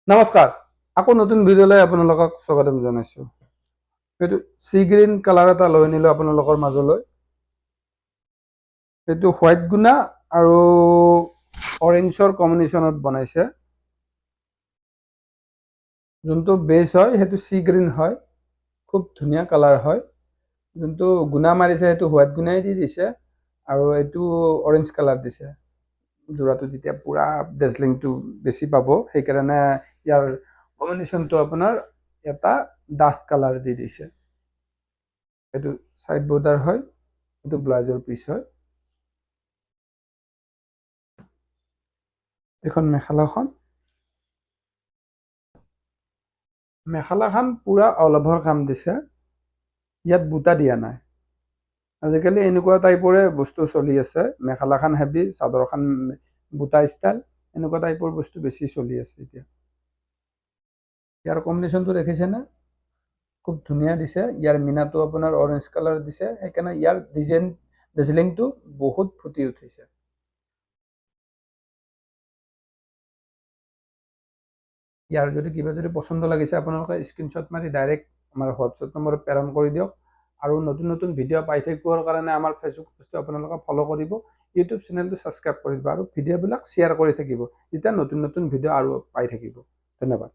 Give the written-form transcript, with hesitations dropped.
নমস্কাৰ, আকৌ নতুন ভিডিঅ'লৈ আপোনালোকক স্বাগতম জনাইছোঁ। এইটো সি গ্ৰীণ কালাৰ এটা লৈ আনিলোঁ আপোনালোকৰ মাজলৈ। এইটো হোৱাইট গুণা আৰু অৰেঞ্জৰ কম্বিনেশ্যনত বনাইছে। যোনটো বেজ হয় সেইটো সি গ্ৰীণ হয়, খুব ধুনীয়া কালাৰ হয়। যোনটো গুণা মাৰিছে সেইটো হোৱাইট গুণাই দি দিছে আৰু এইটো অৰেঞ্জ কালাৰ দিছে। যোৰাটো তেতিয়া পুৰা ডেজলিংটো বেছি পাব, সেইকাৰণে ইয়াৰ কম্বিনেশ্যনটো আপোনাৰ এটা ডাঠ কালাৰ দি দিছে। এইটো চাইড বৰ্ডাৰ হয়, এইটো ব্লাউজৰ পিচ হয়। এইখন মেখেলাখন পুৰা অল অভাৰ কাম দিছে, ইয়াত বুটা দিয়া নাই। আজিকালি এনেকুৱা টাইপৰে বস্তু চলি আছে, মেখেলাখন হেভি, চাদৰখন বুটা ষ্টাইল, এনেকুৱা টাইপৰ বস্তু বেছি চলি আছে এতিয়া। ইয়াৰ কম্বিনেশ্যনটো দেখিছেনে? খুব ধুনীয়া দিছে। ইয়াৰ মিনাটো আপোনাৰ অৰেঞ্জ কালাৰ দিছে, সেইকাৰণে ইয়াৰ ডিজাইনটো বহুত ফুটি উঠিছে। ইয়াৰ যদি কিবা যদি পচন্দ লাগিছে আপোনালোকে স্ক্ৰীনশ্বট মাৰি ডাইৰেক্ট আমাৰ হোৱাটছএপ নম্বৰত প্ৰেৰণ কৰি দিয়ক। আৰু নতুন নতুন ভিডিঅ' পাই থাকিবৰ কাৰণে আমাৰ ফেচবুক পেজটো আপোনালোকে ফ'ল' কৰিব, ইউটিউব চেনেলটো ছাবস্ক্ৰাইব কৰি দিব আৰু ভিডিঅ'বিলাক শ্বেয়াৰ কৰি থাকিব, তেতিয়া নতুন নতুন ভিডিঅ' আৰু পাই থাকিব। ধন্যবাদ।